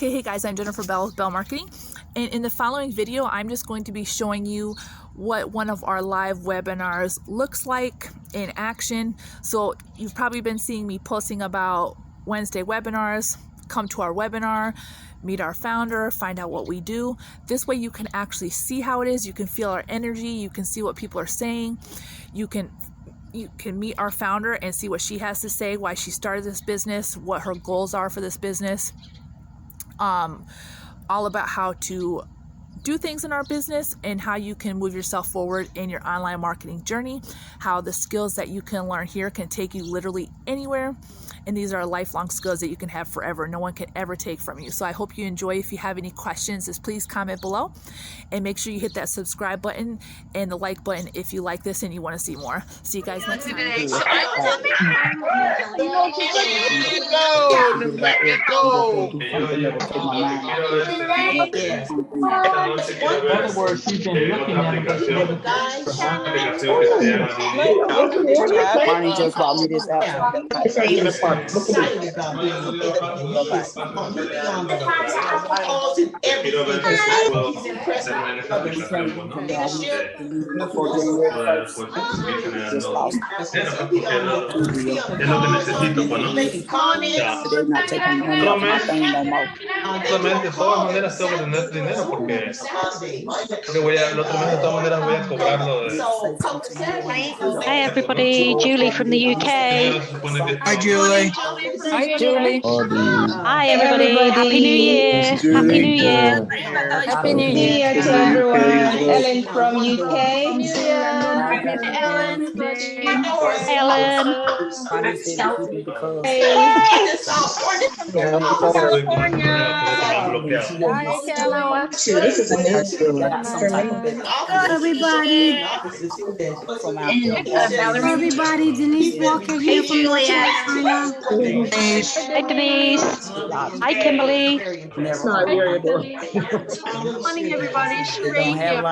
Okay, hey guys, I'm Jennifer Bell with Bell Marketing, and in the following video, I'm just going to be showing you what one of our live webinars looks like in action. So you've probably been seeing me posting about Wednesday webinars. Come to our webinar, meet our founder, find out what we do. This way you can actually see how it is. You can feel our energy. You can see what people are saying. You can meet our founder and see what she has to say, why she started this business, what her goals are for this business. All about how to do things in our business and how you can move yourself forward in your online marketing journey, how the skills that you can learn here can take you literally anywhere. And these are lifelong skills that you can have forever. No one can ever take from you. So I hope you enjoy. If you have any questions, just please comment below and make sure you hit that subscribe button and the like button if you like this and you want to see more. See you guys next time. In other words, she's been looking at it, but she never Bonnie just bought me this app. Excited about being a he is completely on the calls and everything. He's impressed with others. Before January 1st, just lost. Making comments. They're not taking money off my thing no more. Solamente, de todas maneras tengo que tener dinero porque el otro mes de todas maneras voy a cobrarlo de... Hi everybody, Julie from the UK. Hi Julie. Hi Julie. Hi everybody, Happy New Year. Happy New Year. Happy New Year to everyone. Ellen from UK. Ellen. This is a new school. Everybody, Denise Walker here from North Carolina. Hi Denise. Hi Kimberly. Good morning, everybody. Sheree here.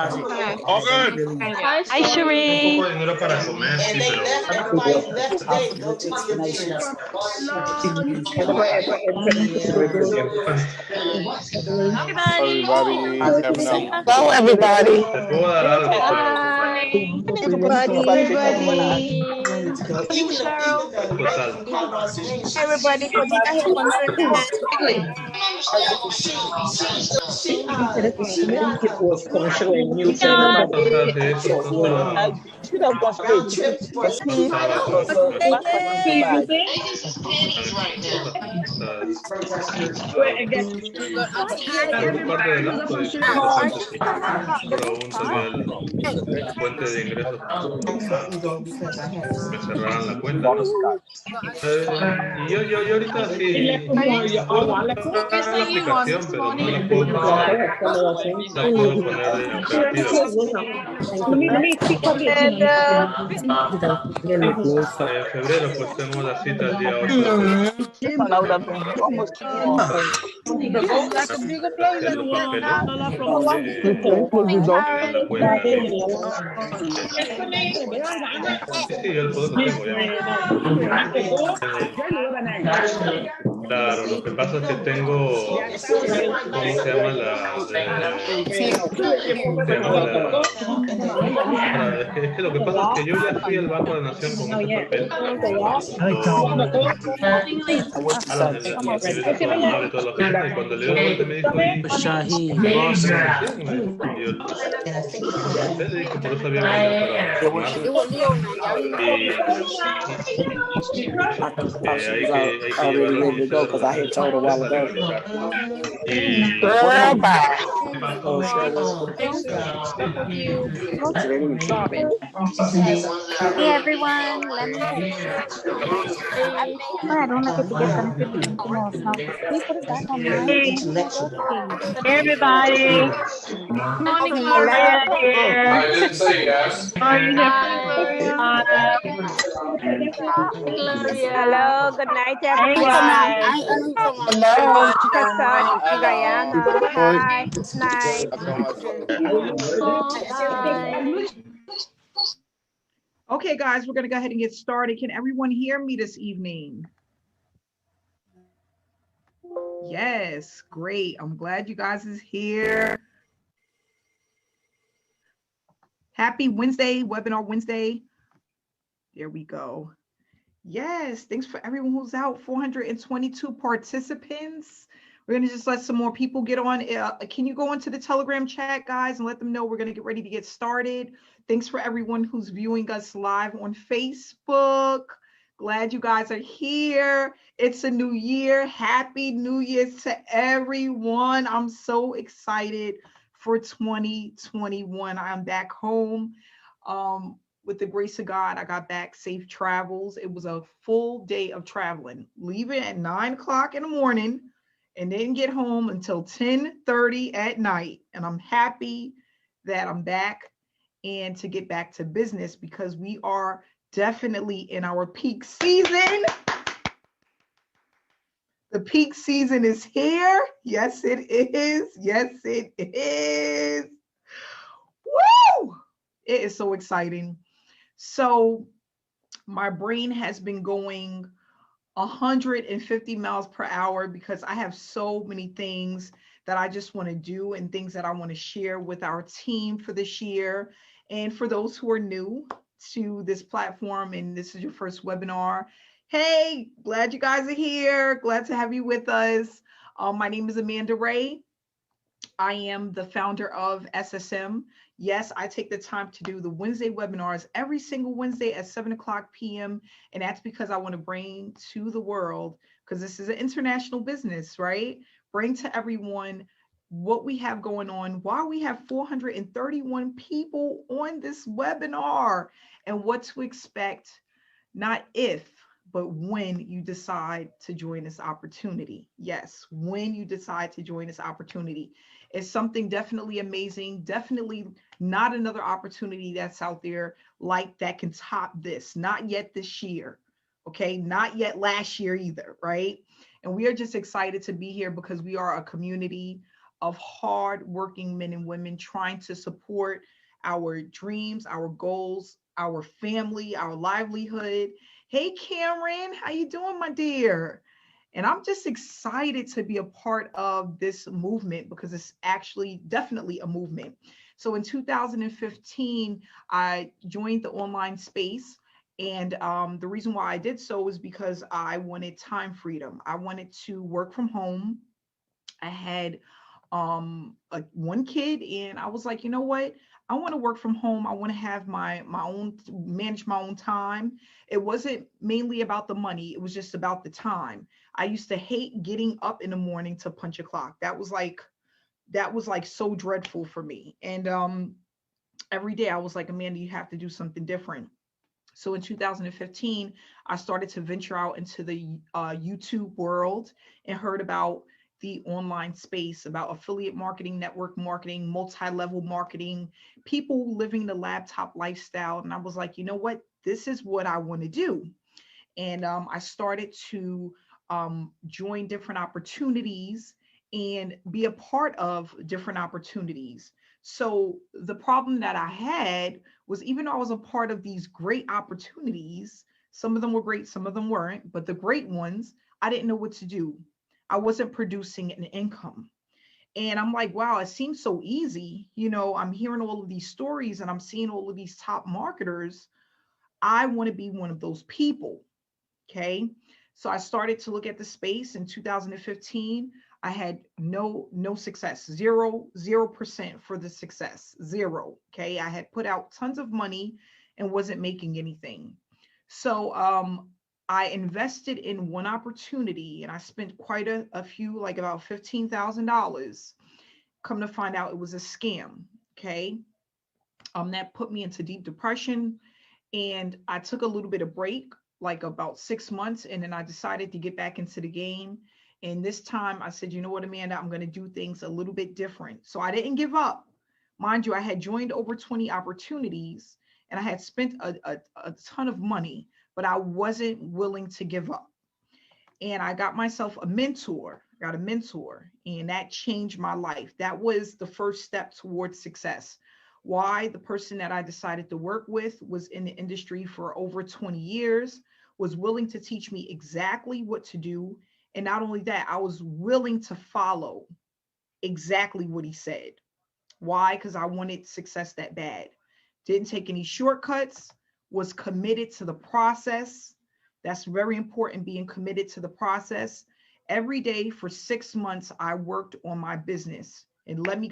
All good. Hi Sheree. And they left, everybody left today to go to the Hello, everybody. Fuente de ingresos me cerraran la cuenta. Y yo ahorita sí puedo la aplicación, pero no la puedo poner en febrero pues tengo la cita el día 8 Sí, el poder lo tengo ya. Claro, lo que pasa es que tengo, ¿cómo se llama es que lo que pasa es que yo ya fui al Banco de la Nación con ese papel. Y cuando le dio la vuelta me dijo, le dije, por eso había venido para llevarlo. Because I had told her a while ago. Hey everyone, let me I don't know if get connected to please put it back on Everybody. morning, I didn't say yes. Hello, good night, everyone. Hello, Diana. Hi, good night. Okay, guys, we're going to go ahead and get started. Can everyone hear me this evening? Yes, great. I'm glad you guys is here. Happy Wednesday, Webinar Wednesday. There we go. Yes, thanks for everyone who's out. 422 participants. We're going to just let some more people get on. Can you go into the Telegram chat, guys, and let them know we're going to get ready to get started. Thanks for everyone who's viewing us live on Facebook. Glad you guys are here. It's a new year. Happy New Year to everyone. I'm so excited for 2021. I'm back home. With the grace of God, I got back safe travels. It was a full day of traveling, leaving at 9 o'clock in the morning and didn't get home until 10:30 at night. And I'm happy that I'm back and to get back to business because we are definitely in our peak season. The peak season is here. Yes, it is. Yes, it is. Woo! It is so exciting. So my brain has been going 150 miles per hour because I have so many things that I just want to do and things that I want to share with our team for this year. And for those who are new to this platform and this is your first webinar, hey, glad you guys are here. Glad to have you with us. My name is Amanda Ray. I am the founder of SSM. Yes, I take the time to do the Wednesday webinars every single Wednesday at 7 o'clock p.m. And that's because I want to bring to the world, because this is an international business, right? Bring to everyone what we have going on, why we have 431 people on this webinar, and what to expect, not if, but when you decide to join this opportunity. Yes, when you decide to join this opportunity. It's something definitely amazing, definitely not another opportunity that's out there like that can top this, not yet this year, okay? Not yet last year either, right? And we are just excited to be here because we are a community of hard-working men and women trying to support our dreams, our goals, our family, our livelihood. Hey, Cameron, how you doing, my dear? And I'm just excited to be a part of this movement because it's actually definitely a movement. So in 2015, I joined the online space. And the reason why I did so was because I wanted time freedom. I wanted to work from home. I had one kid and I was like, you know what? I want to work from home. I want to have my own, manage my own time. It wasn't mainly about the money. It was just about the time. I used to hate getting up in the morning to punch a clock. That was like so dreadful for me. And every day I was like, Amanda, you have to do something different. So in 2015, I started to venture out into the YouTube world and heard about the online space, about affiliate marketing, network marketing, multi-level marketing, people living the laptop lifestyle. And I was like, you know what? This is what I want to do. And I started to join different opportunities and be a part of different opportunities. So the problem that I had was, even though I was a part of these great opportunities, some of them were great, some of them weren't, but the great ones, I didn't know what to do. I wasn't producing an income. And I'm like, wow, it seems so easy. You know, I'm hearing all of these stories and I'm seeing all of these top marketers. I want to be one of those people. Okay. So I started to look at the space in 2015. I had no success, 0% for the success, zero. Okay. I had put out tons of money and wasn't making anything. So I invested in one opportunity and I spent quite a few, like about $15,000. Come to find out it was a scam. Okay. That put me into deep depression. And I took a little bit of break, like about 6 months. And then I decided to get back into the game. And this time I said, you know what, Amanda, I'm going to do things a little bit different. So I didn't give up. Mind you, I had joined over 20 opportunities and I had spent a ton of money, but I wasn't willing to give up. And I got myself a mentor, and that changed my life. That was the first step towards success. Why? The person that I decided to work with was in the industry for over 20 years, was willing to teach me exactly what to do And not only that, I was willing to follow exactly what he said. Why? Because I wanted success that bad. Didn't take any shortcuts, was committed to the process. That's very important, being committed to the process. Every day for 6 months, I worked on my business. And let me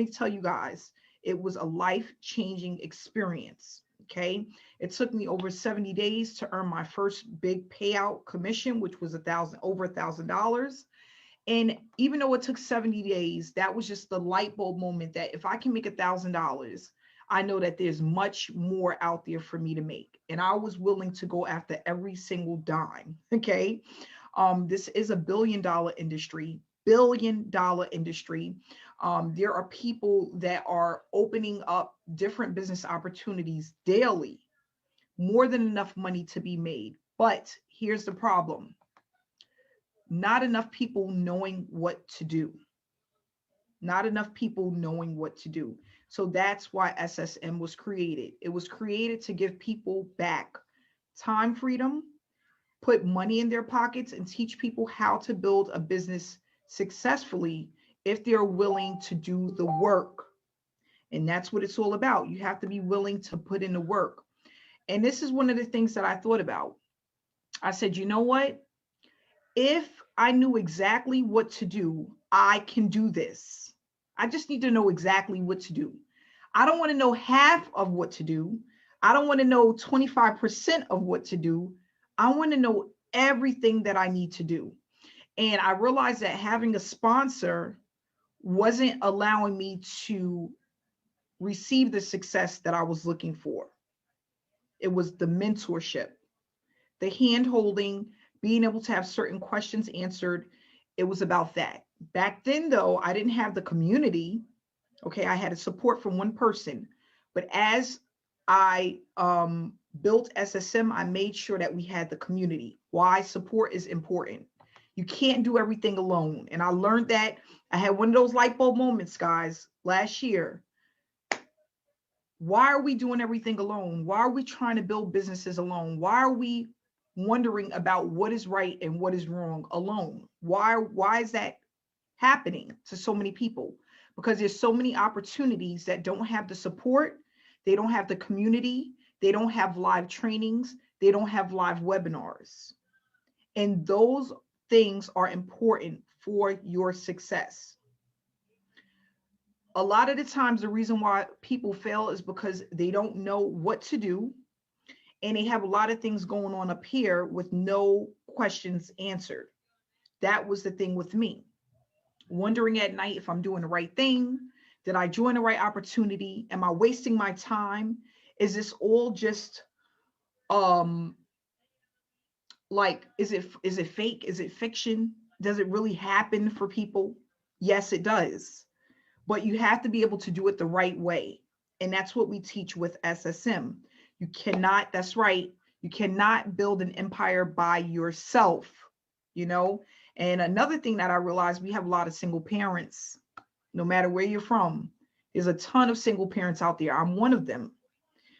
tell you guys, it was a life-changing experience. Okay. It took me over 70 days to earn my first big payout commission, which was over $1,000. And even though it took 70 days, that was just the light bulb moment that if I can make $1,000, I know that there's much more out there for me to make. And I was willing to go after every single dime. Okay. This is a $1 billion industry, $1 billion industry. There are people that are opening up different business opportunities daily, more than enough money to be made. But here's the problem. Not enough people knowing what to do. Not enough people knowing what to do. So that's why SSM was created. It was created to give people back time freedom, put money in their pockets, and teach people how to build a business successfully if they're willing to do the work. And that's what it's all about. You have to be willing to put in the work. And this is one of the things that I thought about. I said, you know what? If I knew exactly what to do, I can do this. I just need to know exactly what to do. I don't want to know half of what to do. I don't want to know 25% of what to do. I want to know everything that I need to do. And I realized that having a sponsor wasn't allowing me to receive the success that I was looking for. It was the mentorship, the hand-holding, being able to have certain questions answered. It was about that. Back then, though, I didn't have the community. Okay, I had a support from one person. But as I built SSM, I made sure that we had the community. Why? Support is important. You can't do everything alone. And I learned that. I had one of those light bulb moments, guys, last year. Why are we doing everything alone? Why are we trying to build businesses alone? Why are we wondering about what is right and what is wrong alone? Why is that happening to so many people? Because there's so many opportunities that don't have the support. They don't have the community. They don't have live trainings. They don't have live webinars. And those things are important for your success. A lot of the times, the reason why people fail is because they don't know what to do. And they have a lot of things going on up here with no questions answered. That was the thing with me. Wondering at night if I'm doing the right thing. Did I join the right opportunity? Am I wasting my time? Is this all just like, is it fake? Is it fiction? Does it really happen for people? Yes, it does. But you have to be able to do it the right way. And that's what we teach with SSM. You cannot, that's right, you cannot build an empire by yourself, you know? And another thing that I realized, we have a lot of single parents, no matter where you're from. There's a ton of single parents out there. I'm one of them.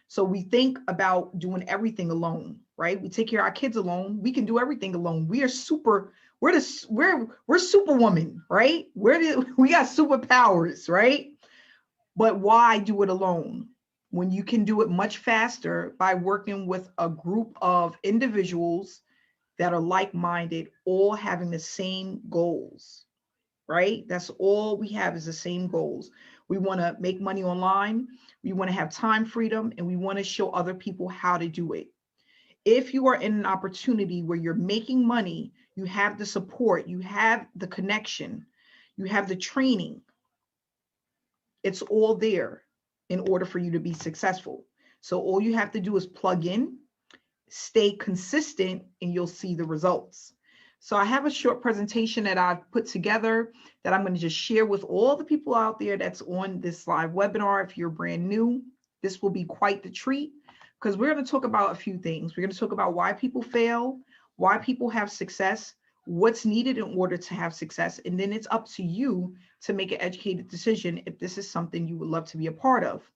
So we think about doing everything alone, right? We take care of our kids alone. We can do everything alone. We are we're superwoman, right? We got superpowers, right? But why do it alone when you can do it much faster by working with a group of individuals that are like-minded, all having the same goals, right? That's all we have, is the same goals. We want to make money online. We want to have time freedom, and we want to show other people how to do it. If you are in an opportunity where you're making money, you have the support, you have the connection, you have the training. It's all there in order for you to be successful. So all you have to do is plug in, stay consistent, and you'll see the results. So I have a short presentation that I've put together that I'm going to just share with all the people out there that's on this live webinar. If you're brand new, this will be quite the treat, because we're going to talk about a few things. We're going to talk about why people fail, why people have success, what's needed in order to have success. And then it's up to you to make an educated decision if this is something you would love to be a part of.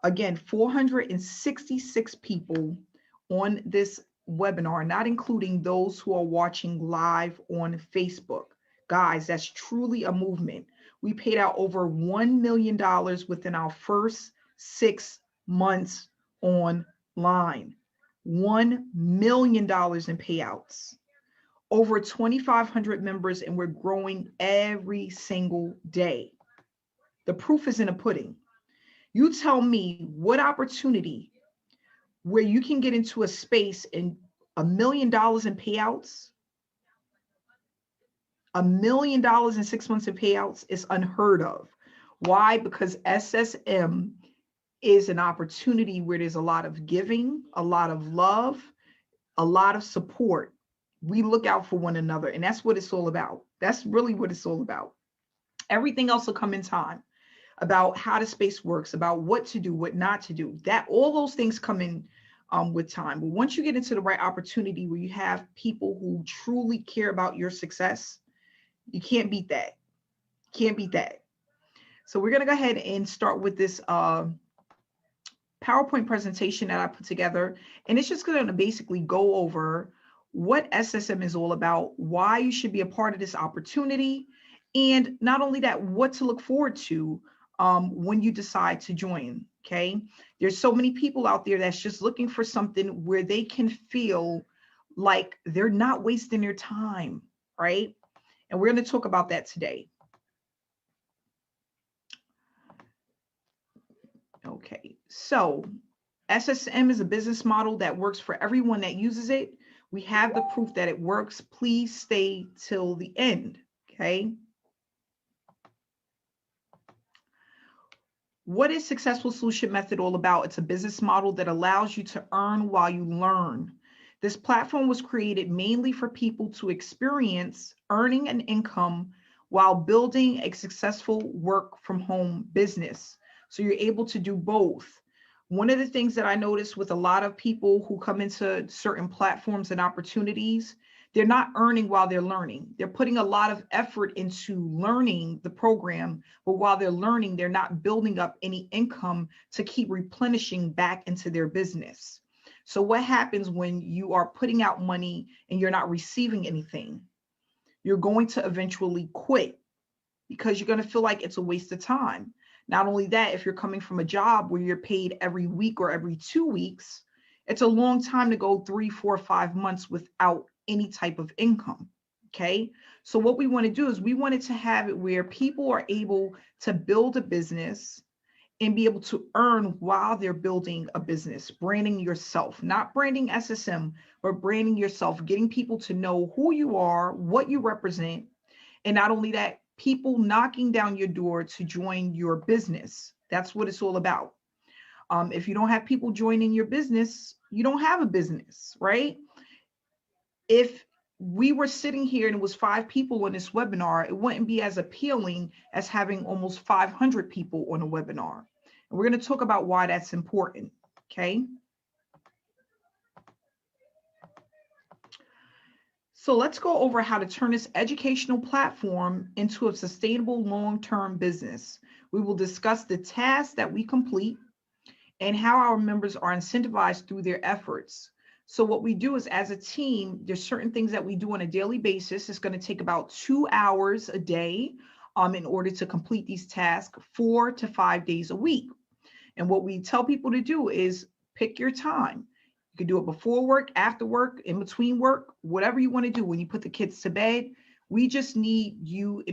Again, 466 people on this webinar, not including those who are watching live on Facebook. Guys, that's truly a movement. We paid out over $1 million within our first 6 months online. $1 million in payouts. Over 2,500 members, and we're growing every single day. The proof is in the pudding. You tell me what opportunity where you can get into a space and $1 million in payouts, $1 million in 6 months of payouts is unheard of. Why? Because SSM is an opportunity where there's a lot of giving, a lot of love, a lot of support. We look out for one another, and that's what it's all about. That's really what it's all about. Everything else will come in time, about how the space works, about what to do, what not to do. That all those things come in with time. But once you get into the right opportunity where you have people who truly care about your success, you can't beat that. Can't beat that. So we're going to go ahead and start with this PowerPoint presentation that I put together. And it's just going to basically go over what SSM is all about, why you should be a part of this opportunity, and not only that, what to look forward to when you decide to join. Okay, there's so many people out there that's just looking for something where they can feel like they're not wasting their time, right? And we're going to talk about that today. Okay, so SSM is a business model that works for everyone that uses it. We have the proof that it works. Please stay till the end, okay? What is Successful Solution Method all about? It's a business model that allows you to earn while you learn. This platform was created mainly for people to experience earning an income while building a successful work from home business. So you're able to do both. One of the things that I notice with a lot of people who come into certain platforms and opportunities, they're not earning while they're learning. They're putting a lot of effort into learning the program, but while they're learning, they're not building up any income to keep replenishing back into their business. So what happens when you are putting out money and you're not receiving anything? You're going to eventually quit because you're going to feel like it's a waste of time. Not only that, if you're coming from a job where you're paid every week or every 2 weeks, it's a long time to go 3, 4, 5 months without any type of income. Okay. So what we want to do is we wanted to have it where people are able to build a business and be able to earn while they're building a business, branding yourself, not branding SSM, but branding yourself, getting people to know who you are, what you represent. And not only that, people knocking down your door to join your business. That's what it's all about. If you don't have people joining your business, you don't have a business, right? If we were sitting here and it was 5 people on this webinar, it wouldn't be as appealing as having almost 500 people on a webinar. And we're going to talk about why that's important, okay? So let's go over how to turn this educational platform into a sustainable long-term business. We will discuss the tasks that we complete and how our members are incentivized through their efforts. So what we do is, as a team, there's certain things that we do on a daily basis. It's going to take about 2 hours a day in order to complete these tasks 4 to 5 days a week. And what we tell people to do is pick your time. You can do it before work, after work, in between work, whatever you want to do. When you put the kids to bed, we just need you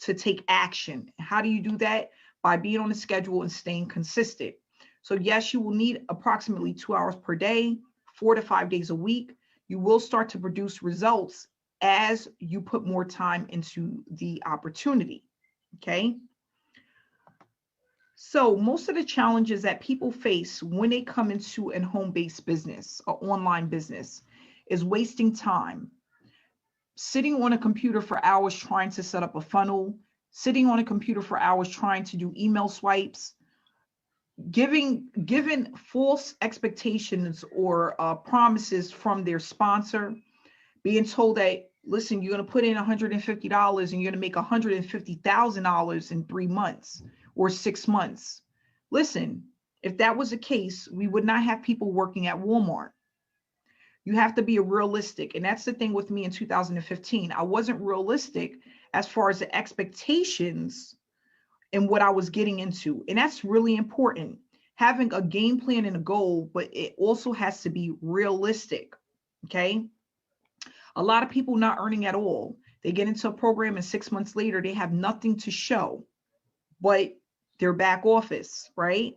to take action. How do you do that? By being on a schedule and staying consistent. So yes, you will need approximately 2 hours per day, 4 to 5 days a week. You will start to produce results as you put more time into the opportunity, okay? So most of the challenges that people face when they come into a home-based business or online business is wasting time, sitting on a computer for hours trying to set up a funnel, sitting on a computer for hours trying to do email swipes, given false expectations or promises from their sponsor, being told that, listen, you're going to put in $150 and you're going to make $150,000 in 3 months or 6 months. Listen, if that was the case, we would not have people working at Walmart. You have to be realistic. And that's the thing with me in 2015. I wasn't realistic as far as the expectations and what I was getting into. And that's really important. Having a game plan and a goal, but it also has to be realistic. Okay. A lot of people not earning at all. They get into a program and 6 months later, they have nothing to show, but their back office, right?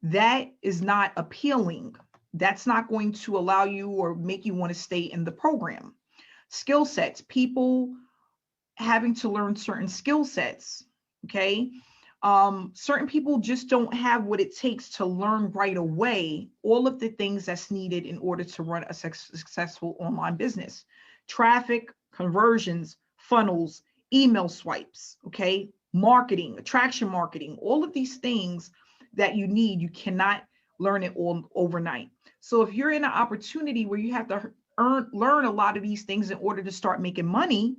That is not appealing. That's not going to allow you or make you want to stay in the program. Skill sets, people having to learn certain skill sets, okay? Certain people just don't have what it takes to learn right away all of the things that's needed in order to run a successful online business. Traffic, conversions, funnels, email swipes, okay? Marketing, attraction marketing, all of these things that you need, you cannot learn it all overnight. So if you're in an opportunity where you have to learn a lot of these things in order to start making money,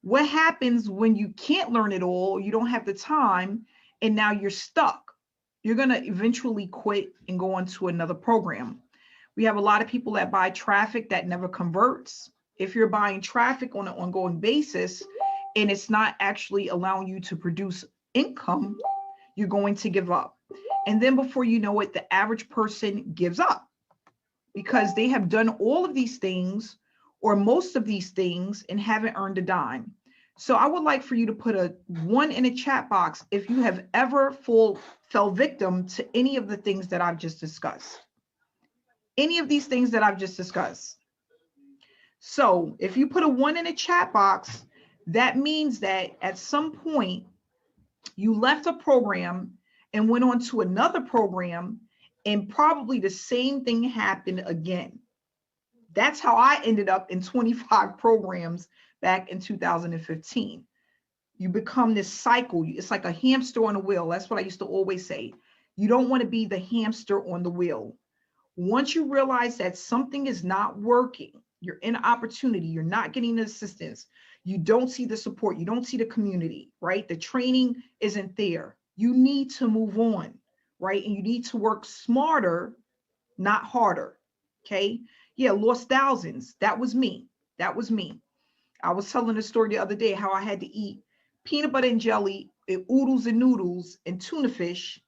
what happens when you can't learn it all? You don't have the time, and now you're stuck. You're going to eventually quit and go on to another program. We have a lot of people that buy traffic that never converts. If you're buying traffic on an ongoing basis and it's not actually allowing you to produce income, you're going to give up. And then before you know it, the average person gives up because they have done all of these things or most of these things and haven't earned a dime. So I would like for you to put a 1 in a chat box if you have ever fell victim to any of the things that I've just discussed. Any of these things that I've just discussed. So if you put a 1 in a chat box, that means that at some point you left a program and went on to another program and probably the same thing happened again. That's how I ended up in 25 programs back in 2015. You become this cycle. It's like a hamster on a wheel. That's what I used to always say. You don't want to be the hamster on the wheel. Once you realize that something is not working, you're in opportunity, you're not getting the assistance, you don't see the support, you don't see the community, right? The training isn't there. You need to move on, right? And you need to work smarter, not harder, okay? Yeah, lost thousands. That was me. That was me. I was telling a story the other day how I had to eat peanut butter and jelly and oodles and noodles and tuna fish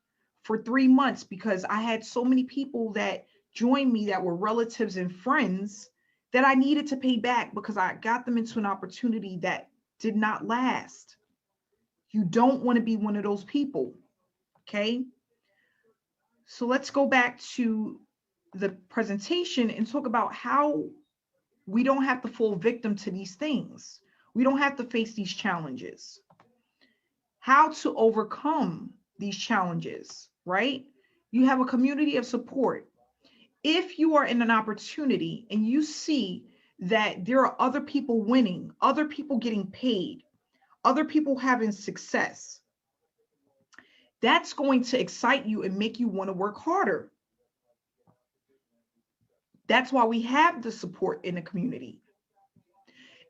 for 3 months because I had so many people that joined me that were relatives and friends that I needed to pay back because I got them into an opportunity that did not last. You don't want to be one of those people, okay? So let's go back to the presentation and talk about how we don't have to fall victim to these things. We don't have to face these challenges. How to overcome these challenges, right? You have a community of support. If you are in an opportunity and you see that there are other people winning, other people getting paid, other people having success, that's going to excite you and make you want to work harder. That's why we have the support in the community.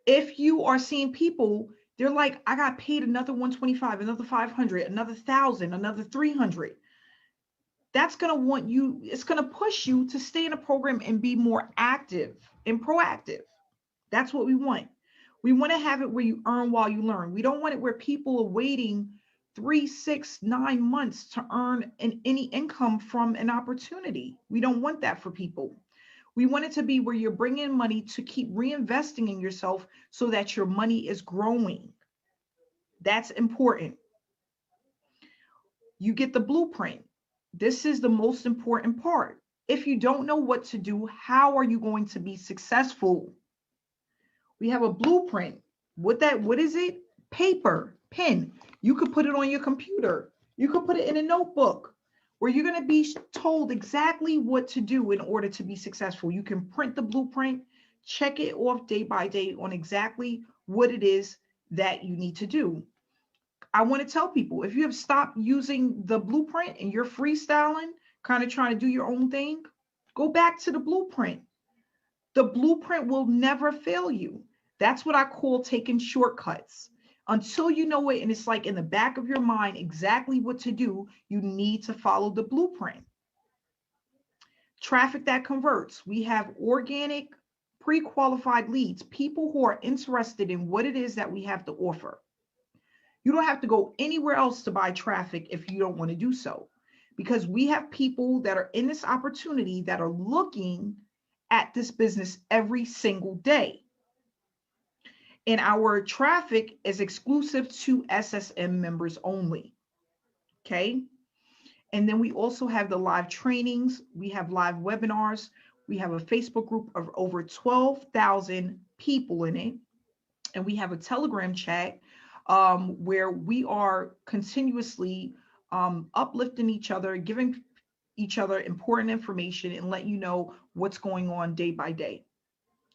If you are seeing people, they're like, I got paid another 125, another 500, another 1,000, another 300. That's going to want you, it's going to push you to stay in a program and be more active and proactive. That's what we want. We want to have it where you earn while you learn. We don't want it where people are waiting 3, 6, 9 months to earn any income from an opportunity. We don't want that for people. We want it to be where you're bringing money to keep reinvesting in yourself so that your money is growing. That's important. You get the blueprint. This is the most important part. If you don't know what to do, how are you going to be successful? We have a blueprint. What is it? Paper, pen. You could put it on your computer. You could put it in a notebook where you're going to be told exactly what to do in order to be successful. You can print the blueprint, check it off day by day on exactly what it is that you need to do. I want to tell people, if you have stopped using the blueprint and you're freestyling, kind of trying to do your own thing, go back to the blueprint. The blueprint will never fail you. That's what I call taking shortcuts. Until you know it and it's like in the back of your mind exactly what to do, you need to follow the blueprint. traffic that converts. We have organic, pre-qualified leads, people who are interested in what it is that we have to offer. You don't have to go anywhere else to buy traffic if you don't want to do so, because we have people that are in this opportunity that are looking at this business every single day. And our traffic is exclusive to SSM members only. Okay. And then we also have the live trainings. We have live webinars. We have a Facebook group of over 12,000 people in it. And we have a Telegram chat where we are continuously uplifting each other, giving each other important information, and let you know what's going on day by day.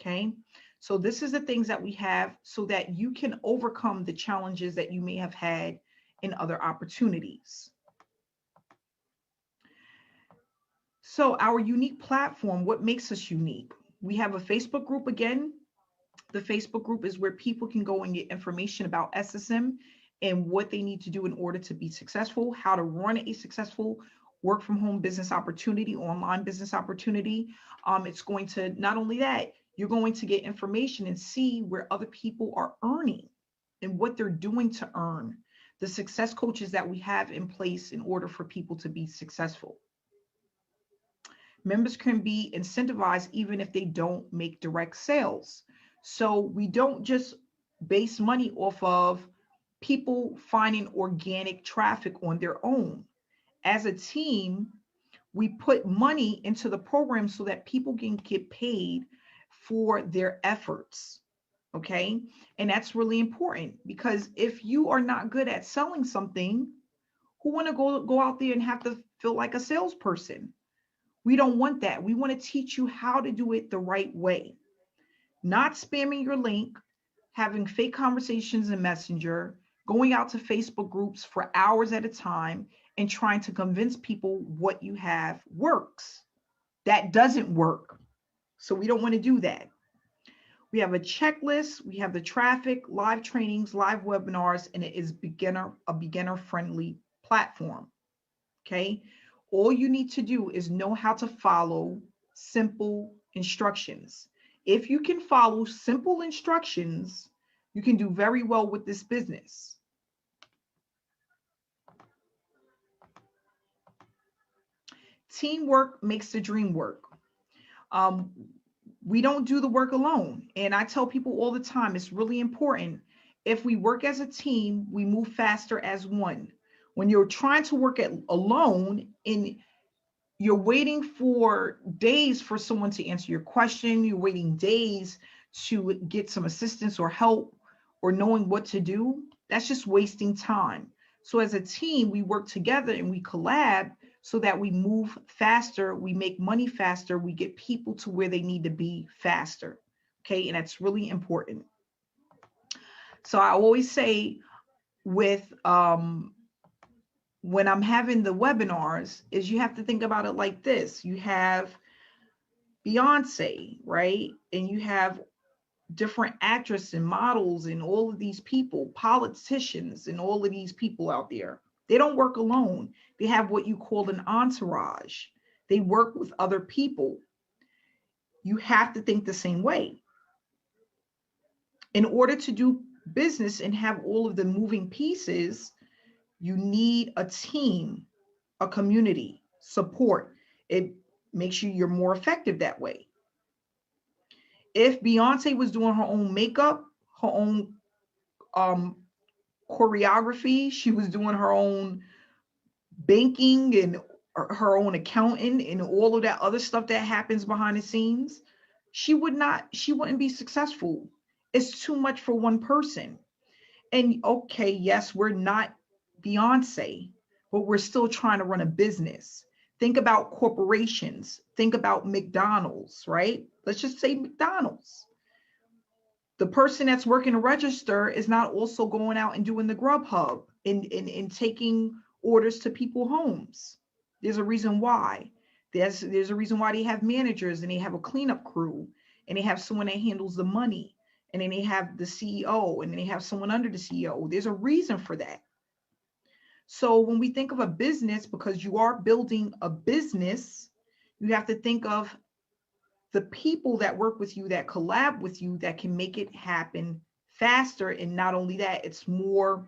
Okay. So this is the things that we have so that you can overcome the challenges that you may have had in other opportunities. So our unique platform, what makes us unique? We have a Facebook group again. The Facebook group is where people can go and get information about SSM and what they need to do in order to be successful, how to run a successful work from home business opportunity, online business opportunity. It's going to, not only that, you're going to get information and see where other people are earning and what they're doing to earn, the success coaches that we have in place in order for people to be successful. Members can be incentivized even if they don't make direct sales. So we don't just base money off of people finding organic traffic on their own. As a team, we put money into the program so that people can get paid for their efforts. Okay. And that's really important, because if you are not good at selling something, who want to go out there and have to feel like a salesperson? We don't want that. We want to teach you how to do it the right way. Not spamming your link, having fake conversations in Messenger, going out to Facebook groups for hours at a time and trying to convince people what you have works. That doesn't work. So we don't want to do that. We have a checklist, we have the traffic, live trainings, live webinars, and it is a beginner-friendly platform. Okay. All you need to do is know how to follow simple instructions. If you can follow simple instructions, you can do very well with this business. Teamwork makes the dream work. We don't do the work alone. And I tell people all the time, it's really important. If we work as a team, we move faster as one. When you're trying to work alone and you're waiting for days for someone to answer your question, you're waiting days to get some assistance or help or knowing what to do, that's just wasting time. So as a team, we work together and we collab so that we move faster, we make money faster, we get people to where they need to be faster. Okay, and that's really important. So I always say with when I'm having the webinars is you have to think about it like this. You have Beyonce, right? And you have different actresses and models and all of these people, politicians and all of these people out there. They don't work alone. They have what you call an entourage. They work with other people. You have to think the same way. In order to do business and have all of the moving pieces, you need a team, a community, support. It makes you're more effective that way. If Beyonce was doing her own makeup, her own choreography, she was doing her own banking and her own accounting and all of that other stuff that happens behind the scenes, she wouldn't be successful. It's too much for one person. And okay, yes, we're not Beyonce, but we're still trying to run a business. Think about corporations. Think about McDonald's, right? Let's just say McDonald's. The person that's working the register is not also going out and doing the Grubhub and taking orders to people's homes. There's a reason why. There's a reason why they have managers and they have a cleanup crew and they have someone that handles the money and then they have the CEO and then they have someone under the CEO. There's a reason for that. So when we think of a business, because you are building a business, You have to think of the people that work with you, that collab with you, that can make it happen faster. And not only that, it's more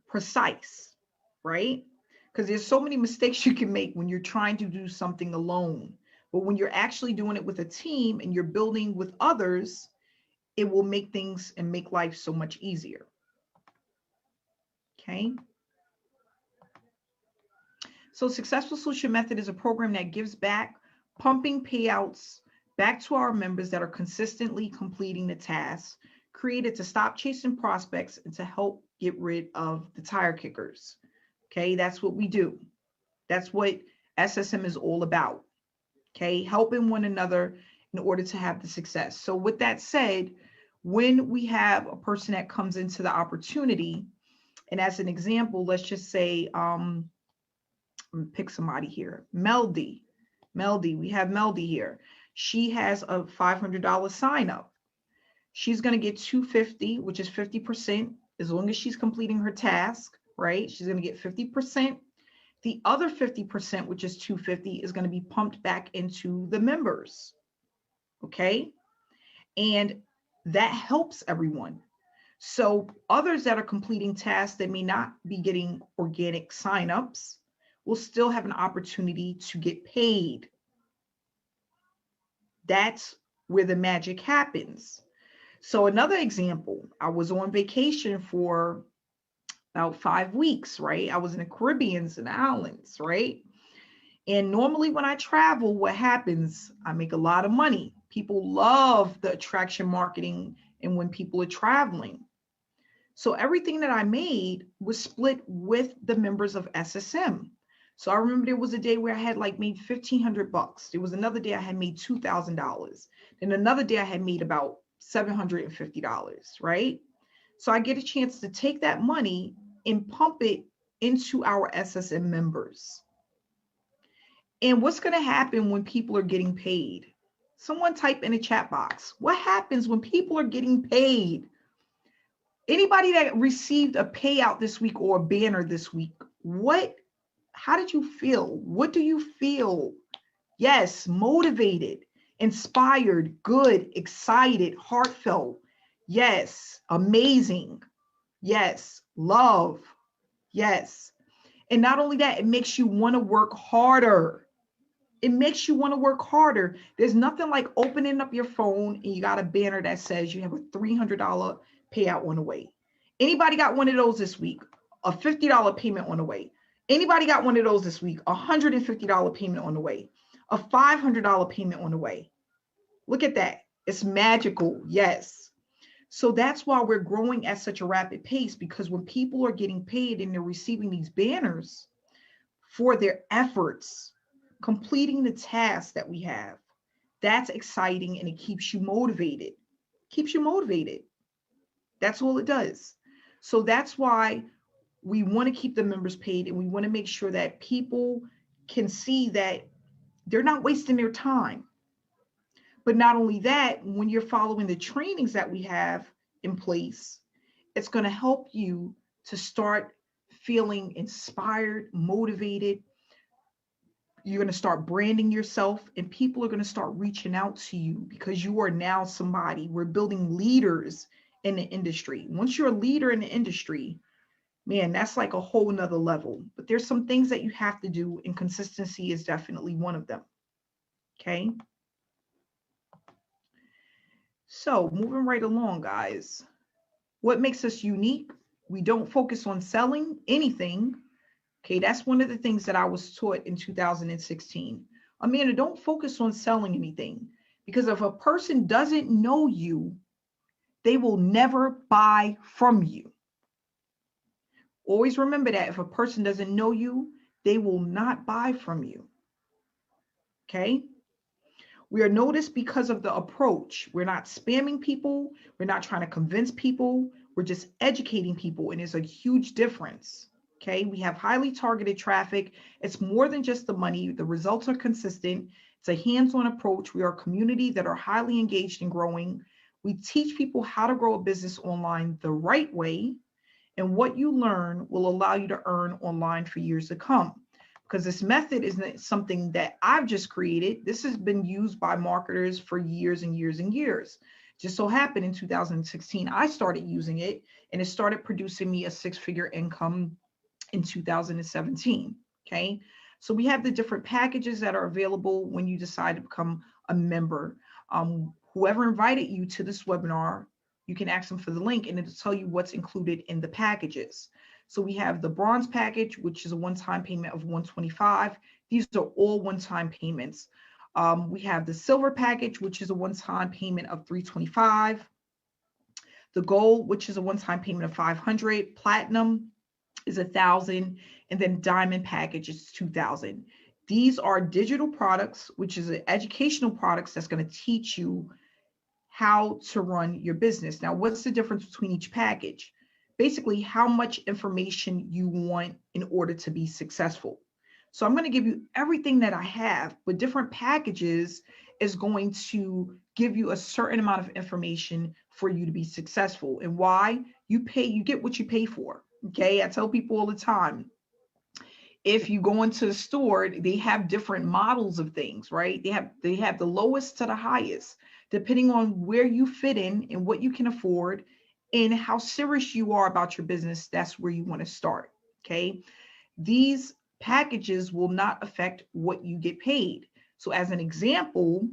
precise, right? Because there's so many mistakes you can make when you're trying to do something alone. But when you're actually doing it with a team and you're building with others, it will make things and make life so much easier. Okay. So Successful Solution Method is a program that gives back, pumping payouts back to our members that are consistently completing the tasks, created to stop chasing prospects and to help get rid of the tire kickers. Okay, that's what we do. That's what SSM is all about. Okay, helping one another in order to have the success. So with that said, when we have a person that comes into the opportunity, and as an example, let's just say, pick somebody here, Melody, we have Melody here. She has a $500 sign up. She's going to get $250, which is 50%, as long as she's completing her task, right? She's going to get 50%. The other 50%, which is $250, is going to be pumped back into the members. Okay. And that helps everyone. So others that are completing tasks that may not be getting organic signups will still have an opportunity to get paid. That's where the magic happens. So another example, I was on vacation for about 5 weeks, right? I was in the Caribbeans and the islands, right? And normally when I travel, what happens? I make a lot of money. People love the attraction marketing and when people are traveling. So everything that I made was split with the members of SSM. So I remember there was a day where I had like made $1,500. There was another day I had made $2,000. Then another day I had made about $750, right? So I get a chance to take that money and pump it into our SSM members. And what's going to happen when people are getting paid? Someone type in a chat box. What happens when people are getting paid? Anybody that received a payout this week or a banner this week, how did you feel? What do you feel? Yes, motivated, inspired, good, excited, heartfelt. Yes, amazing. Yes, love. Yes. And not only that, it makes you want to work harder. It makes you want to work harder. There's nothing like opening up your phone and you got a banner that says you have a $300 payout on the way. Anybody got one of those this week? A $50 payment on the way. Anybody got one of those this week? A $150 payment on the way. A $500 payment on the way. Look at that. It's magical. Yes. So that's why we're growing at such a rapid pace, because when people are getting paid and they're receiving these banners for their efforts, completing the tasks that we have, that's exciting and it keeps you motivated. Keeps you motivated. That's all it does. So that's why we want to keep the members paid, and we want to make sure that people can see that they're not wasting their time. But not only that, when you're following the trainings that we have in place, it's going to help you to start feeling inspired, motivated. You're going to start branding yourself, and people are going to start reaching out to you because you are now somebody. We're building leaders in the industry. Once you're a leader in the industry, man, that's like a whole nother level. But there's some things that you have to do, and consistency is definitely one of them. Okay. So moving right along, guys. What makes us unique? We don't focus on selling anything. Okay, that's one of the things that I was taught in 2016. Amanda, don't focus on selling anything, because if a person doesn't know you, they will never buy from you. Always remember that. If a person doesn't know you, they will not buy from you. Okay? We are noticed because of the approach. We're not spamming people. We're not trying to convince people. We're just educating people, and there's a huge difference. Okay, we have highly targeted traffic. It's more than just the money. The results are consistent. It's a hands-on approach. We are a community that are highly engaged and growing. We teach people how to grow a business online the right way, and what you learn will allow you to earn online for years to come. because this method isn't something that I've just created. This has been used by marketers for years and years and years. Just so happened in 2016, I started using it, and it started producing me a 6-figure income in 2017. Okay. So we have the different packages that are available when you decide to become a member. Whoever invited you to this webinar, you can ask them for the link and it'll tell you what's included in the packages. So we have the bronze package, which is a one-time payment of $125. These are all one-time payments. We have the silver package, which is a one-time payment of $325. The gold, which is a one-time payment of $500. Platinum is $1,000, and then diamond package is $2,000. These are digital products, which is an educational products that's going to teach you how to run your business. Now, what's the difference between each package? Basically, how much information you want in order to be successful. So I'm going to give you everything that I have, but different packages is going to give you a certain amount of information for you to be successful. And why? You get what you pay for. Okay, I tell people all the time, if you go into the store, they have different models of things, right? They have the lowest to the highest, depending on where you fit in and what you can afford and how serious you are about your business. That's where you want to start. Okay, these packages will not affect what you get paid. So as an example,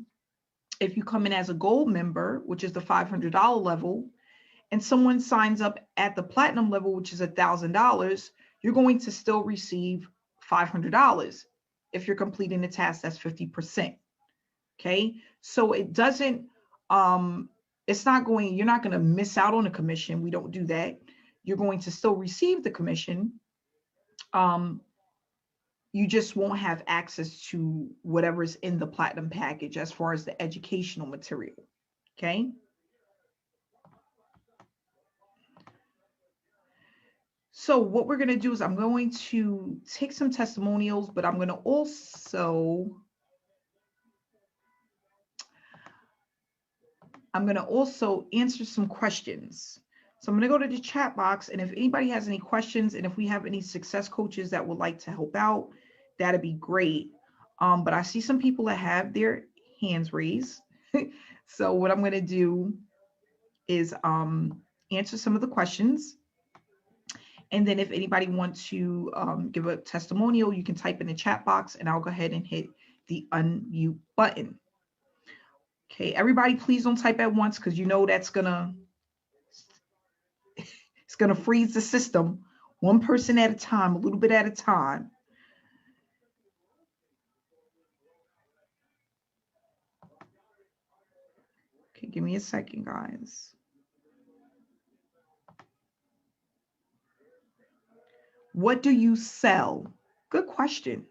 if you come in as a gold member, which is the $500 level, and someone signs up at the platinum level, which is $1,000, you're going to still receive $500. If you're completing the task, that's 50%. Okay, so it doesn't, it's not going, you're not going to miss out on a commission. We don't do that. You're going to still receive the commission. You just won't have access to whatever's in the platinum package as far as the educational material. Okay. So what we're going to do is I'm going to take some testimonials, but I'm going to also answer some questions. So I'm going to go to the chat box, and if anybody has any questions, and if we have any success coaches that would like to help out, that'd be great. But I see some people that have their hands raised. So what I'm going to do is answer some of the questions. And then if anybody wants to give a testimonial, you can type in the chat box and I'll go ahead and hit the unmute button. Okay, everybody, please don't type at once because you know that's it's gonna freeze the system. One person at a time, a little bit at a time. Okay, give me a second, guys. What do you sell? Good question.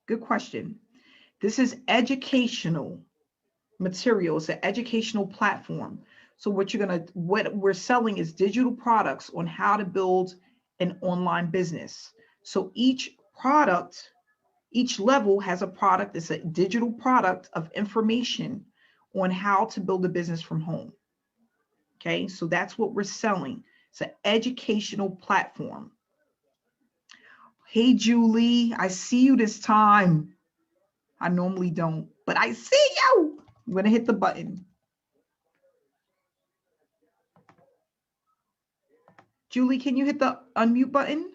Good question. This is educational material. It's an educational platform. So what we're selling is digital products on how to build an online business. So each product, each level has a product. It's a digital product of information on how to build a business from home. Okay, so that's what we're selling. It's an educational platform. Hey, Julie, I see you this time. I normally don't, but I see you. I'm going to hit the button. Julie, can you hit the unmute button?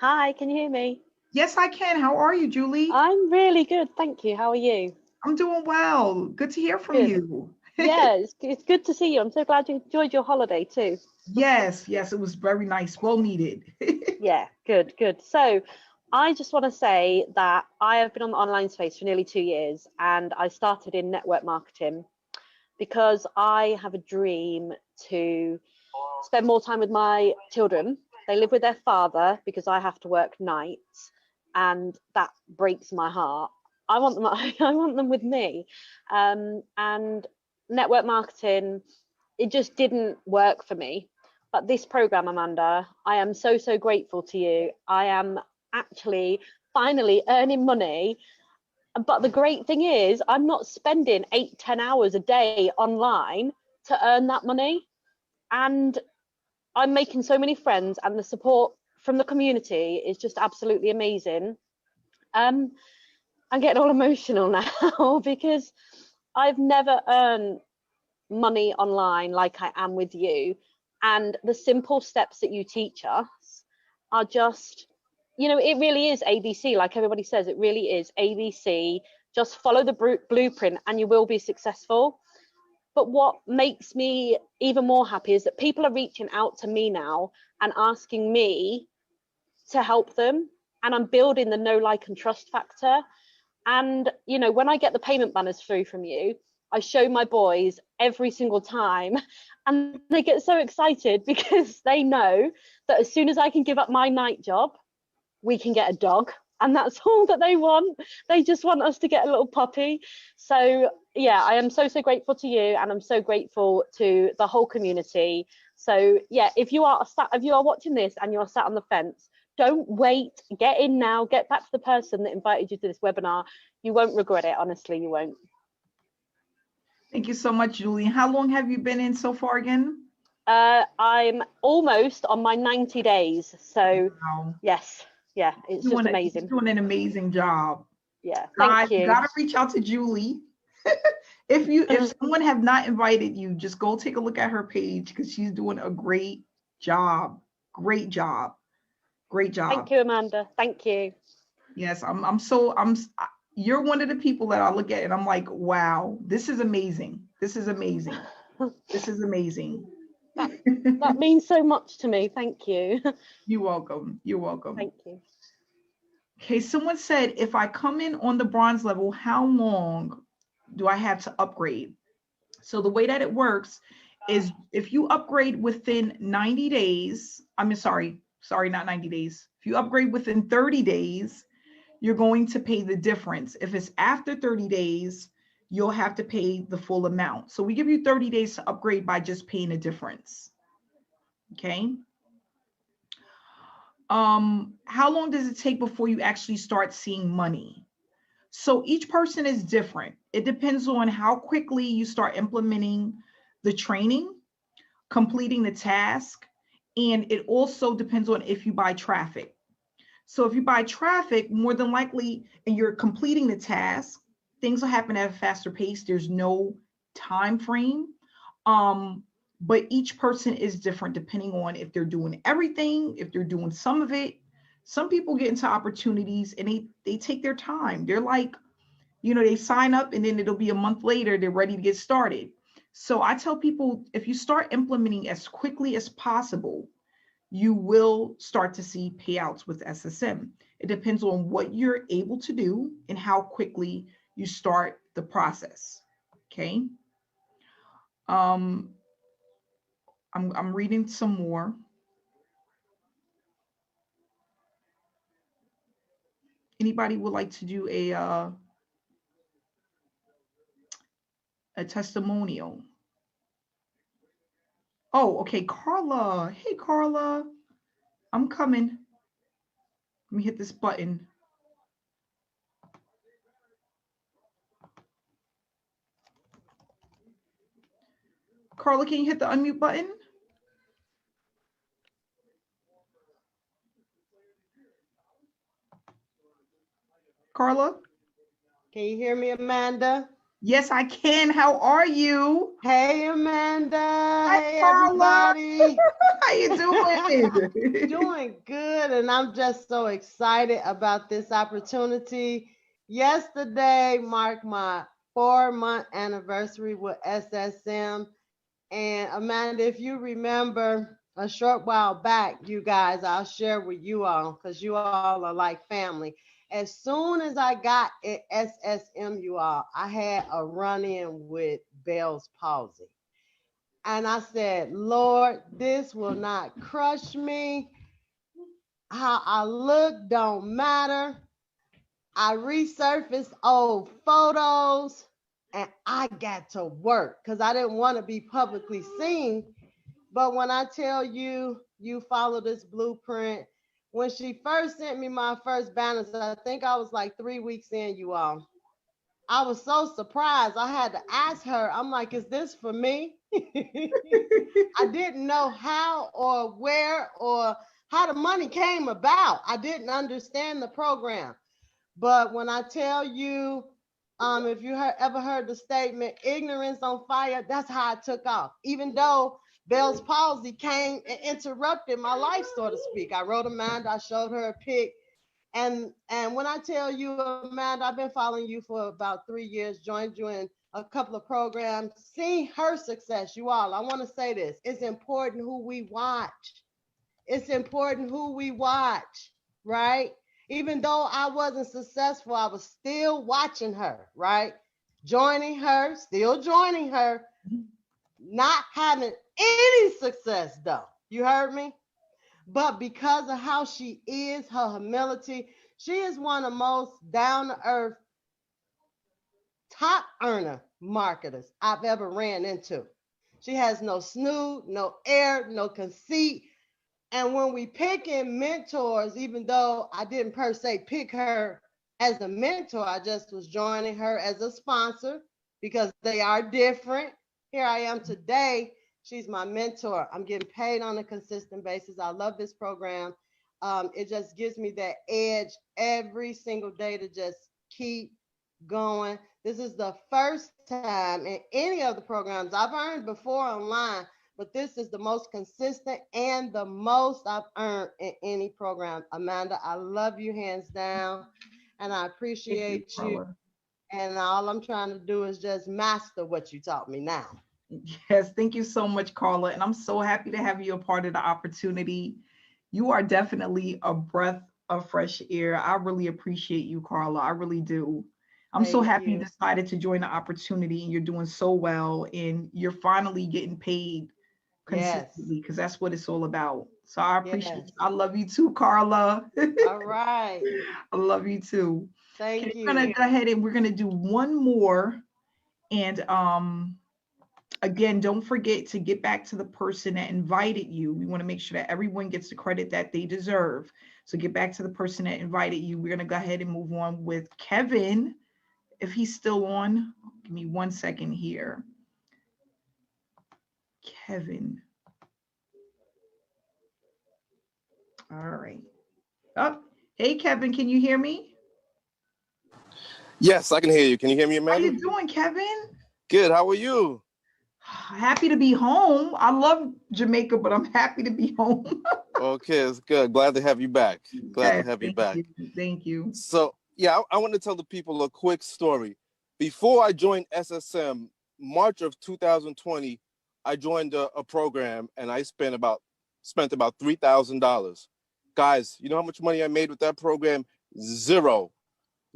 Hi, can you hear me? Yes, I can. How are you, Julie? I'm really good, thank you. How are you? I'm doing well. Good to hear from you. Yeah, it's good to see you. I'm so glad you enjoyed your holiday too. Yes, it was very nice. Well needed. Yeah, good. So I just want to say that I have been on the online space for nearly 2 years, and I started in network marketing because I have a dream to spend more time with my children. They live with their father because I have to work nights, and that breaks my heart. I want them with me. And network marketing, it just didn't work for me. But this program, Amanda, I am so grateful to you. I am actually finally earning money. But the great thing is I'm not spending 8-10 hours a day online to earn that money. And I'm making so many friends, and the support from the community is just absolutely amazing. I'm getting all emotional now because I've never earned money online like I am with you. And the simple steps that you teach us are just, you know, it really is ABC. Like everybody says, it really is ABC. Just follow the blueprint and you will be successful. But what makes me even more happy is that people are reaching out to me now and asking me to help them. And I'm building the know, like, and trust factor. And, you know, when I get the payment banners through from you, I show my boys every single time and they get so excited because they know that as soon as I can give up my night job, we can get a dog. And that's all that they want. They just want us to get a little puppy. So yeah, I am so grateful to you, and I'm so grateful to the whole community. So yeah, if you are watching this and you're sat on the fence, don't wait, get in now, get back to the person that invited you to this webinar. You won't regret it, honestly, you won't. Thank you so much, Julie. How long have you been in so far again? I'm almost on my 90 days. So wow. Yes, yeah, it's just amazing. You're doing an amazing job. Yeah, thank you. You gotta reach out to Julie. If someone have not invited you, just go take a look at her page because she's doing a great job. Great job. Great job. Thank you, Amanda. Thank you. Yes, you're one of the people that I look at and I'm like, wow, this is amazing. This is amazing. This is amazing. That means so much to me. Thank you. You're welcome. You're welcome. Thank you. Okay, someone said, if I come in on the bronze level, how long do I have to upgrade? So the way that it works is if you upgrade within 90 days, sorry, not 90 days. If you upgrade within 30 days, you're going to pay the difference. If it's after 30 days, you'll have to pay the full amount. So we give you 30 days to upgrade by just paying a difference. Okay. How long does it take before you actually start seeing money? So each person is different. It depends on how quickly you start implementing the training, completing the task, and it also depends on if you buy traffic. So if you buy traffic, more than likely, and you're completing the task, things will happen at a faster pace. There's no time frame. But each person is different depending on if they're doing everything, if they're doing some of it. Some people get into opportunities and they take their time. They're like, you know, they sign up and then it'll be a month later, they're ready to get started. So I tell people, if you start implementing as quickly as possible, you will start to see payouts with SSM. It depends on what you're able to do and how quickly you start the process. Okay. I'm reading some more. Anybody would like to do a testimonial? Oh, okay, Carla. Hey, Carla. I'm coming. Let me hit this button. Carla, can you hit the unmute button? Carla? Can you hear me, Amanda? Yes, I can. How are you? Hey, Amanda. Hi, hey, Carla. everybody. How you doing? Doing good, and I'm just so excited about this opportunity. Yesterday marked my 4-month anniversary with SSM. And Amanda, if you remember a short while back, you guys, I'll share with you all because you all are like family. As soon as I got at SSM, you all, I had a run-in with Bell's palsy. And I said, Lord, this will not crush me. How I look don't matter. I resurfaced old photos and I got to work because I didn't want to be publicly seen. But when I tell you, you follow this blueprint, when she first sent me my first banners, I think I was like 3 weeks in, you all. I was so surprised. I had to ask her, I'm like, is this for me? I didn't know how or where or how the money came about. I didn't understand the program. But when I tell you, if you ever heard the statement, ignorance on fire, that's how I took off. Even though Bell's palsy came and interrupted my life, so to speak. I wrote Amanda, I showed her a pic. And when I tell you, Amanda, I've been following you for about 3 years, joined you in a couple of programs, seeing her success. You all, I want to say this. It's important who we watch. It's important who we watch, right? Even though I wasn't successful, I was still watching her, right? Joining her, still joining her, not having any success though. You heard me? But because of how she is, her humility, she is one of the most down-to-earth, top earner marketers I've ever ran into. She has no snoot, no air, no conceit. And when we pick in mentors, even though I didn't per se pick her as a mentor, I just was joining her as a sponsor because they are different. Here I am today. She's my mentor. I'm getting paid on a consistent basis. I love this program. It just gives me that edge every single day to just keep going. This is the first time in any of the programs I've earned before online, but this is the most consistent and the most I've earned in any program. Amanda, I love you hands down, and I appreciate you. And all I'm trying to do is just master what you taught me now. Yes, thank you so much, Carla. And I'm so happy to have you a part of the opportunity. You are definitely a breath of fresh air. I really appreciate you, Carla. I really do. I'm so happy you decided to join the opportunity, and you're doing so well, and you're finally getting paid consistently, because that's what it's all about. So I appreciate you. I love you too, Carla. All right. I love you too. Thank you. We're gonna go ahead and we're gonna do one more. And again, don't forget to get back to the person that invited you. We want to make sure that everyone gets the credit that they deserve. So get back to the person that invited you. We're gonna go ahead and move on with Kevin, if he's still on. Give me 1 second here. Kevin. All right. Oh, hey, Kevin, can you hear me? Yes, I can hear you. Can you hear me, Amanda? How you doing, Kevin? Good. How are you? Happy to be home. I love Jamaica, but I'm happy to be home. Okay, it's good. Glad to have you back. Glad to have you back. Thank you. So, yeah, I want to tell the people a quick story. Before I joined SSM, March of 2020, I joined a program, and I spent about $3,000. Guys, you know how much money I made with that program? Zero.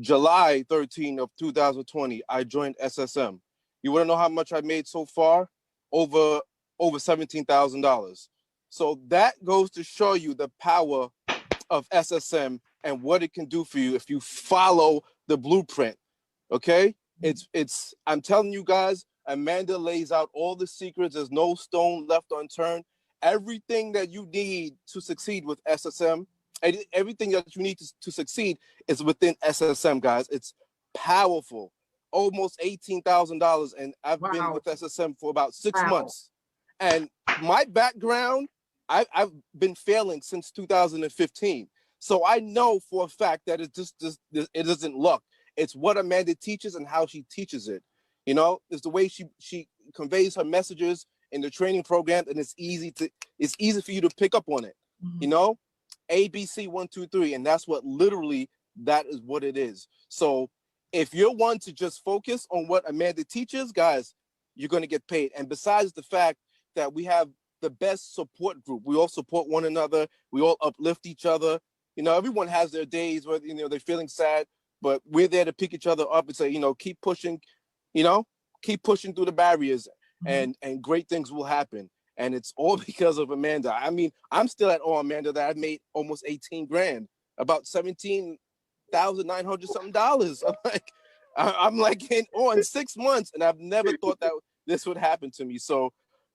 July 13 of 2020, I joined SSM. You want to know how much I made so far? Over $17,000. So that goes to show you the power of SSM and what it can do for you if you follow the blueprint. Okay? I'm telling you guys, Amanda lays out all the secrets. There's no stone left unturned. Everything that you need to succeed with SSM, everything that you need to succeed is within SSM, guys. It's powerful. Almost $18,000, and I've been with SSM for about 6 months. And my background, I've been failing since 2015. So I know for a fact that it isn't luck. It's what Amanda teaches and how she teaches it. You know, it's the way she conveys her messages in the training program, and it's easy for you to pick up on it. Mm-hmm. You know, ABC 1, 2, 3, and that's what that is what it is. So if you're one to just focus on what Amanda teaches, guys, you're going to get paid. And besides the fact that we have the best support group, we all support one another, we all uplift each other. You know, everyone has their days where, you know, they're feeling sad, but we're there to pick each other up and say, you know, keep pushing through the barriers, and great things will happen. And it's all because of Amanda. I mean, I'm still at all, Amanda, that I've made almost 18 grand, about $17,900 something. I'm like in 6 months, and I've never thought that this would happen to me. So,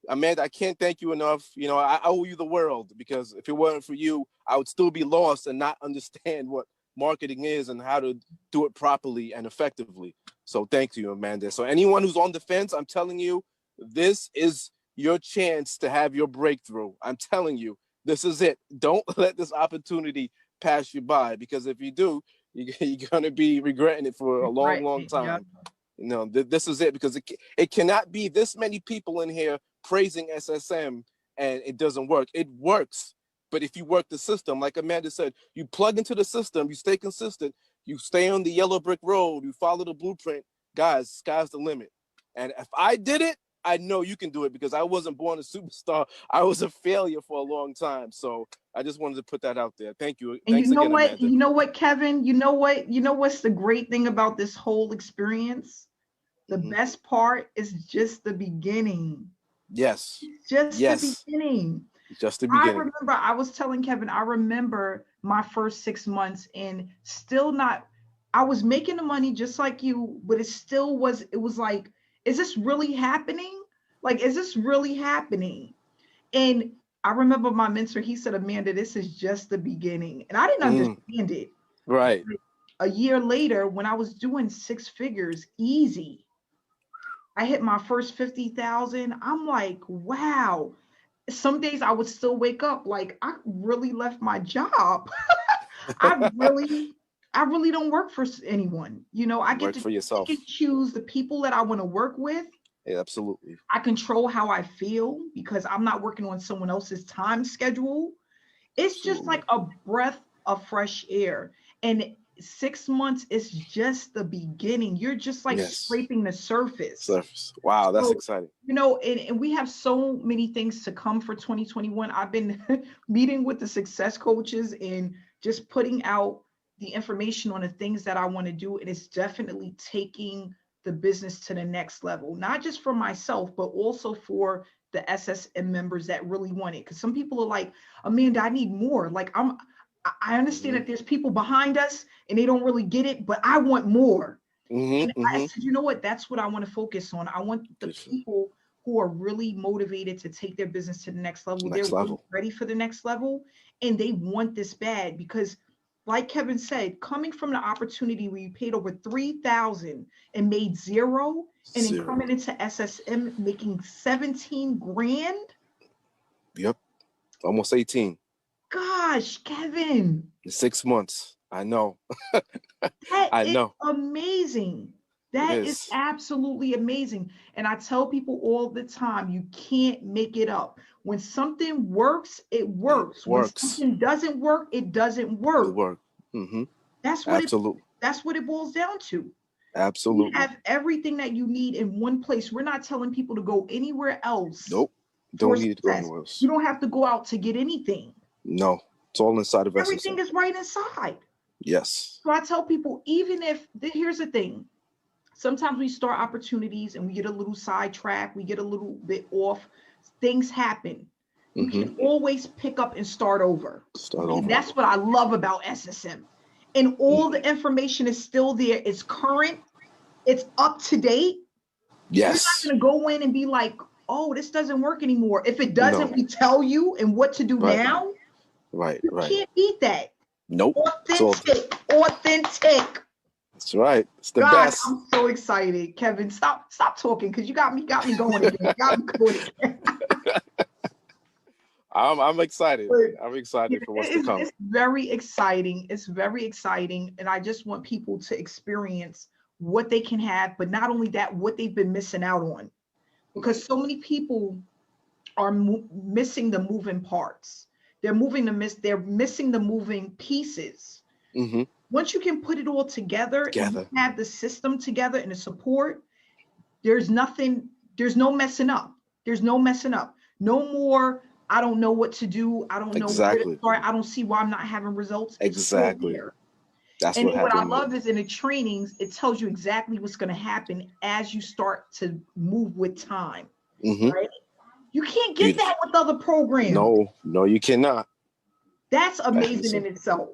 Amanda, I can't thank you enough. You know, I owe you the world, because if it weren't for you, I would still be lost and not understand what marketing is and how to do it properly and effectively. So thank you, Amanda. So anyone who's on the fence, I'm telling you, this is your chance to have your breakthrough. I'm telling you, this is it. Don't let this opportunity pass you by, because if you do, you're gonna be regretting it for a long time. Yep. You know, this is it, because it cannot be this many people in here praising SSM and it doesn't work. It works, but if you work the system, like Amanda said, you plug into the system, you stay consistent, you stay on the yellow brick road, you follow the blueprint, guys, sky's the limit. And if I did it, I know you can do it, because I wasn't born a superstar. I was a failure for a long time. So I just wanted to put that out there. Thank you. And Thanks you know again, what? Amanda. You know what, Kevin? You know what's the great thing about this whole experience? The best part is just the beginning. Yes. Just the beginning. Just the beginning. I remember, I was telling Kevin, I remember my first 6 months and still not, I was making the money just like you, but it still was, it was like, is this really happening? Like, is this really happening? And I remember my mentor, he said, Amanda, this is just the beginning. And I didn't understand it. Right. A year later, when I was doing 6 figures easy, I hit my first 50,000. I'm like, wow. Some days I would still wake up like, I really left my job. I really don't work for anyone. You know, I get to for yourself. pick and choose the people that I want to work with. Yeah, absolutely. I control how I feel because I'm not working on someone else's time schedule. It's just like a breath of fresh air. And 6 months is just the beginning. You're just like scraping the surface. Wow, that's exciting. You know, and we have so many things to come for 2021. I've been meeting with the success coaches and just putting out the information on the things that I want to do. And it's definitely taking the business to the next level, not just for myself, but also for the SSM members that really want it. Because some people are like, Amanda, I need more. Like, I understand that there's people behind us and they don't really get it, but I want more. And I said, you know what? That's what I want to focus on. I want the people who are really motivated to take their business to the next level. They're really ready for the next level and they want this bad because, like Kevin said, coming from the opportunity where you paid over $3,000 and made zero, and then coming into SSM making 17 grand. Yep, almost 18. Gosh, Kevin. 6 months. I know. I know. Amazing. That is absolutely amazing. And I tell people all the time, you can't make it up. When something works, it works. When something doesn't work, it doesn't work. That's what that's what it boils down to. Absolutely. You have everything that you need in one place. We're not telling people to go anywhere else. Nope. Don't need to go anywhere else. You don't have to go out to get anything. No, it's all inside of everything is right inside. Yes. So I tell people, even if, here's the thing, sometimes we start opportunities and we get a little sidetracked, we get a little bit off, things happen. You can always pick up and start over. And that's what I love about SSM. And all the information is still there. It's current. It's up to date. Yes. You're not going to go in and be like, oh, this doesn't work anymore. If it doesn't, we tell you and what to do now. You can't beat that. Nope. Authentic. That's right. It's the best. I'm so excited. Kevin, stop talking because you got me going again. I'm excited. I'm excited for what's to come. It's very exciting. It's very exciting. And I just want people to experience what they can have, but not only that, what they've been missing out on. Because so many people are missing the moving parts. They're missing the moving pieces. Once you can put it all together and you have the system together and the support, there's no messing up. There's no messing up. No more, I don't know what to do. I don't know where to start. I don't see why I'm not having results. Exactly. That's what I love is in the trainings, it tells you exactly what's going to happen as you start to move with time. Right? You can't get that with other programs. No, you cannot. That's amazing in itself.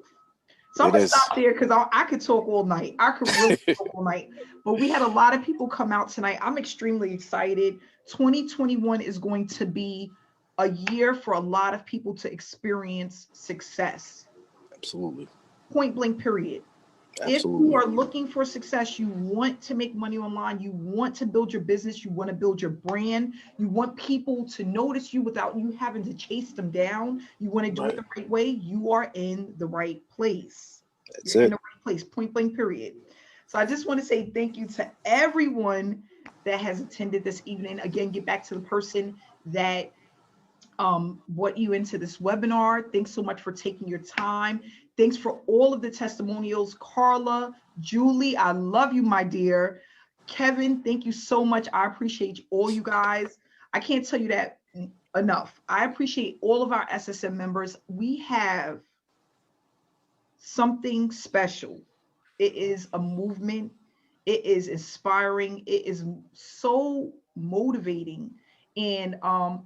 So I'm going to stop there because I could talk all night. I could really talk all night. But we had a lot of people come out tonight. I'm extremely excited. 2021 is going to be a year for a lot of people to experience success. Absolutely. Point blank, period. Absolutely. If you are looking for success, you want to make money online, you want to build your business, you want to build your brand, you want people to notice you without you having to chase them down, you want to do it the right way, you are in the right place. That's it. In the right place, point blank period. So I just want to say thank you to everyone that has attended this evening. Again, get back to the person that brought you into this webinar. Thanks so much for taking your time. Thanks for all of the testimonials. Carla, Julie, I love you, my dear. Kevin, thank you so much. I appreciate all you guys. I can't tell you that enough. I appreciate all of our SSM members. We have something special. It is a movement. It is inspiring. It is so motivating. And I'm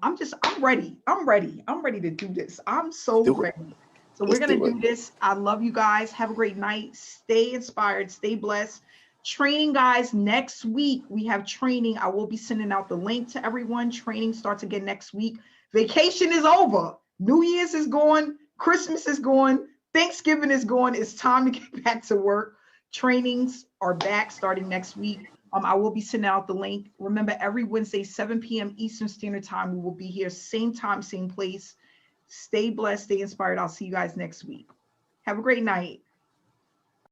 ready. I'm ready to do this. I'm so ready. So we're going to do this. I love you guys. Have a great night. Stay inspired. Stay blessed. Training, guys, next week we have training. I will be sending out the link to everyone. Training starts again next week. Vacation is over. New Year's is gone. Christmas is gone. Thanksgiving is gone. It's time to get back to work. Trainings are back starting next week. I will be sending out the link. Remember, every Wednesday, 7 p.m. Eastern Standard Time, we will be here, same time, same place. Stay blessed, stay inspired. I'll see you guys next week. Have a great night.